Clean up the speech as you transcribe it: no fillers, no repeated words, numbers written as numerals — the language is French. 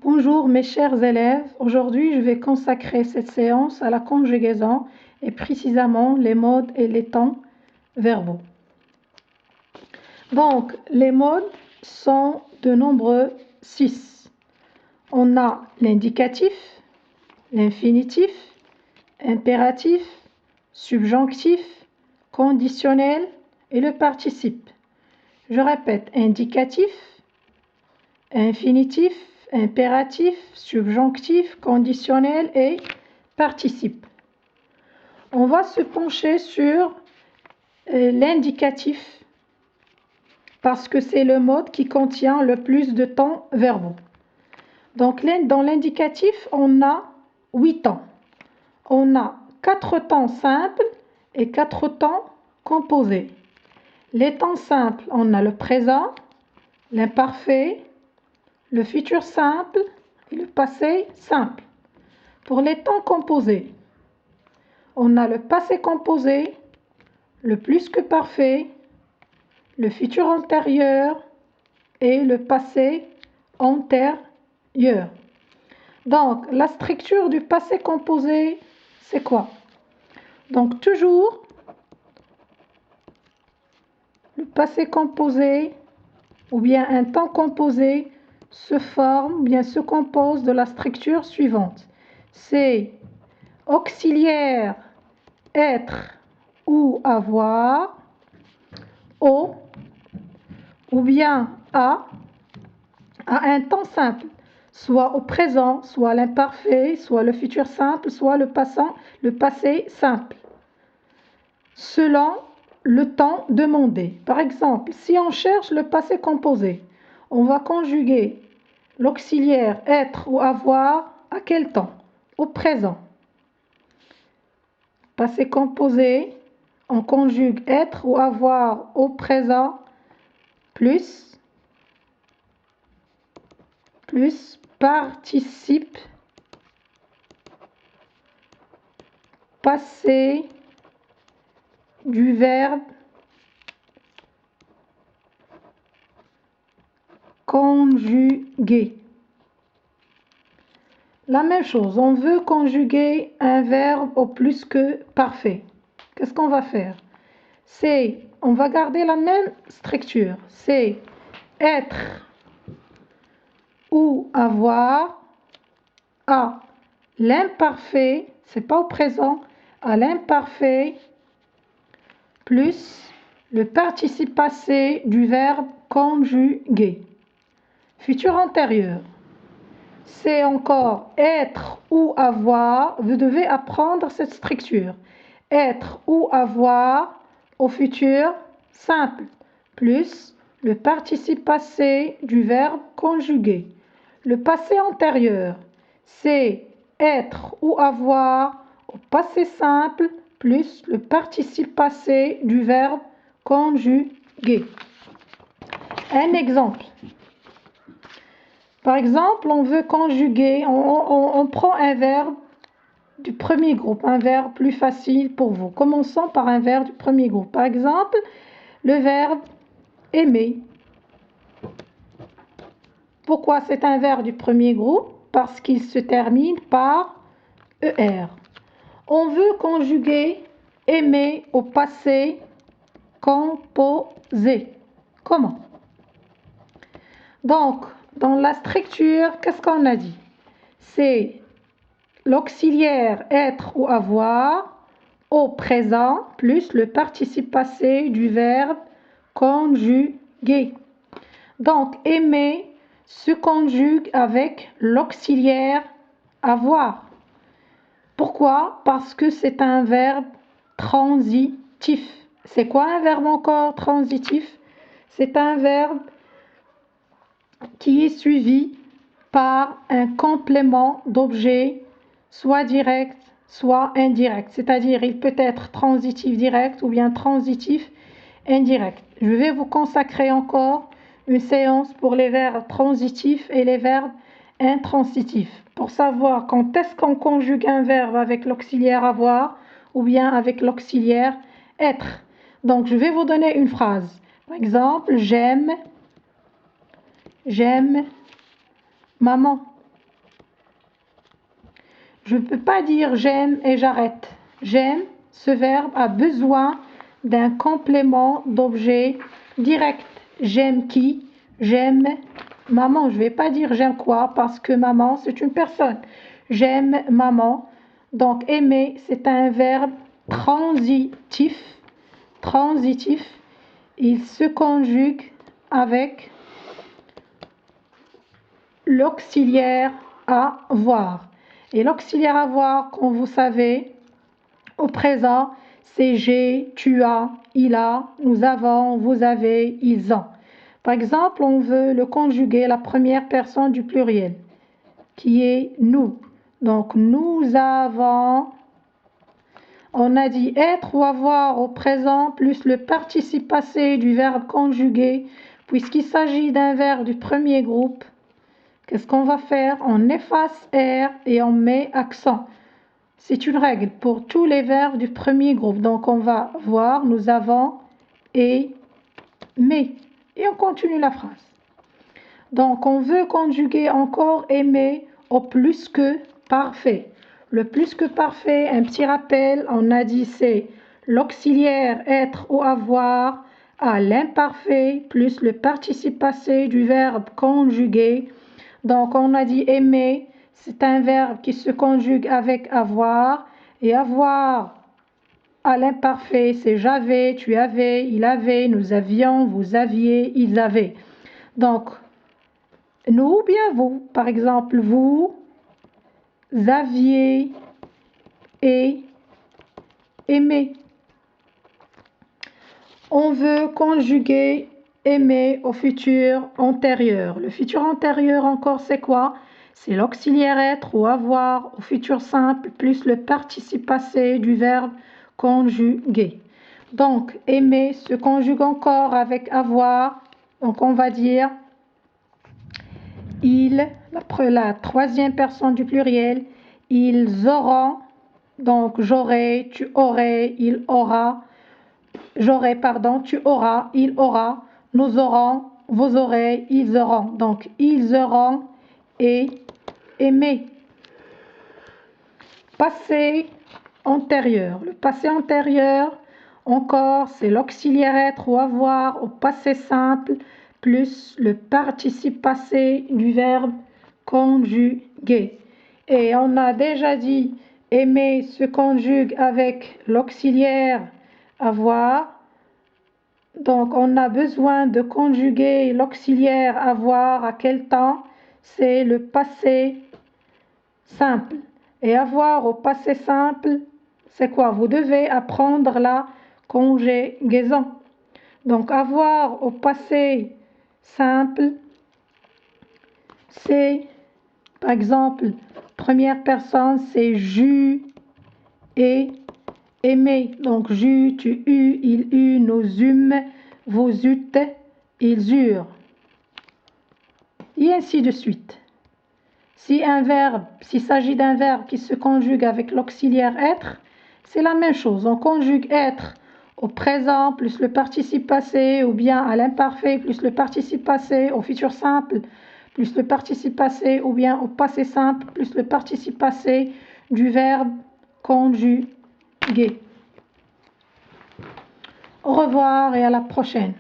Bonjour mes chers élèves, aujourd'hui je vais consacrer cette séance à la conjugaison et précisément les modes et les temps verbaux. Donc les modes sont de nombreux 6. On a l'indicatif, l'infinitif, impératif, subjonctif, conditionnel et le participe. Je répète, indicatif, infinitif, impératif, subjonctif, conditionnel et participe. On va se pencher sur l'indicatif parce que c'est le mode qui contient le plus de temps verbaux. Donc dans l'indicatif, on a 8 temps. On a 4 temps simples et 4 temps composés. Les temps simples, on a le présent, l'imparfait, le futur simple et le passé simple. Pour les temps composés, on a le passé composé, le plus que parfait, le futur antérieur et le passé antérieur. Donc, la structure du passé composé, c'est quoi? Donc, toujours, le passé composé ou bien un temps composé se forme, bien se compose de la structure suivante. C'est auxiliaire, être ou avoir, au ou bien à un temps simple, soit au présent, soit l'imparfait, soit le futur simple, soit le passé simple, selon le temps demandé. Par exemple, si on cherche le passé composé, on va conjuguer l'auxiliaire être ou avoir à quel temps? Au présent. Passé composé, on conjugue être ou avoir au présent plus participe passé du verbe conjuguer. La même chose, on veut conjuguer un verbe au plus que parfait. Qu'est-ce qu'on va faire? On va garder la même structure. C'est être ou avoir à l'imparfait, c'est pas au présent, à l'imparfait plus le participe passé du verbe conjuguer. Futur antérieur, c'est encore être ou avoir. Vous devez apprendre cette structure. Être ou avoir au futur simple plus le participe passé du verbe conjuguer. Le passé antérieur, c'est être ou avoir au passé simple plus le participe passé du verbe conjuguer. Un exemple. Par exemple, on veut conjuguer, on prend un verbe du premier groupe, un verbe plus facile pour vous. Commençons par un verbe du premier groupe. Par exemple, le verbe aimer. Pourquoi c'est un verbe du premier groupe? Parce qu'il se termine par ER. On veut conjuguer aimer au passé composé. Comment? Donc, dans la structure, qu'est-ce qu'on a dit? C'est l'auxiliaire être ou avoir au présent plus le participe passé du verbe conjuguer. Donc, aimer se conjugue avec l'auxiliaire avoir. Pourquoi? Parce que c'est un verbe transitif. C'est quoi un verbe encore transitif? C'est un verbe qui est suivi par un complément d'objet, soit direct, soit indirect. C'est-à-dire, il peut être transitif direct ou bien transitif indirect. Je vais vous consacrer encore une séance pour les verbes transitifs et les verbes intransitifs, pour savoir quand est-ce qu'on conjugue un verbe avec l'auxiliaire avoir ou bien avec l'auxiliaire être. Donc, je vais vous donner une phrase. Par exemple, j'aime maman. Je ne peux pas dire j'aime et j'arrête. J'aime, ce verbe a besoin d'un complément d'objet direct. J'aime qui? J'aime maman. Je ne vais pas dire j'aime quoi parce que maman, c'est une personne. J'aime maman. Donc, aimer, c'est un verbe transitif. Transitif. Il se conjugue avec l'auxiliaire avoir. Et l'auxiliaire avoir, comme vous savez, au présent, c'est j'ai, tu as, il a, nous avons, vous avez, ils ont. Par exemple, on veut le conjuguer la première personne du pluriel, qui est nous. Donc, nous avons, on a dit être ou avoir au présent, plus le participe passé du verbe conjugué, puisqu'il s'agit d'un verbe du premier groupe. Qu'est-ce qu'on va faire? On efface R et on met accent. C'est une règle pour tous les verbes du premier groupe. Donc, on va voir, nous avons et mais. Et on continue la phrase. Donc, on veut conjuguer encore aimer au plus que parfait. Le plus que parfait, un petit rappel, on a dit c'est l'auxiliaire être ou avoir à l'imparfait plus le participe passé du verbe conjugué. Donc, on a dit aimer, c'est un verbe qui se conjugue avec avoir. Et avoir à l'imparfait, c'est j'avais, tu avais, il avait, nous avions, vous aviez, ils avaient. Donc, nous ou bien vous, par exemple, vous aviez et aimé. On veut conjuguer aimer au futur antérieur. Le futur antérieur encore, c'est quoi? C'est l'auxiliaire être ou avoir au futur simple plus le participe passé du verbe conjugué. Donc, aimer se conjugue encore avec avoir. Donc, on va dire il, la troisième personne du pluriel, ils auront. Donc, j'aurai, tu aurais, il aura. J'aurai, pardon, tu auras, il aura, nous aurons, vous aurez, ils auront. Donc, ils auront et aimer. Passé antérieur. Le passé antérieur, encore, c'est l'auxiliaire être ou avoir au passé simple plus le participe passé du verbe conjugué. Et on a déjà dit aimer se conjugue avec l'auxiliaire avoir. Donc, on a besoin de conjuguer l'auxiliaire avoir à quel temps? C'est le passé simple. Et avoir au passé simple, c'est quoi? Vous devez apprendre la conjugaison. Donc, avoir au passé simple, c'est, par exemple, première personne, c'est j'eus et aimé. Donc, j'eus, tu eus, il eut, nous eûmes, vous eûtes, ils eurent. Et ainsi de suite. S'il s'agit d'un verbe qui se conjugue avec l'auxiliaire être, c'est la même chose. On conjugue être au présent plus le participe passé ou bien à l'imparfait plus le participe passé, au futur simple plus le participe passé ou bien au passé simple plus le participe passé du verbe conjugué. Au revoir et à la prochaine.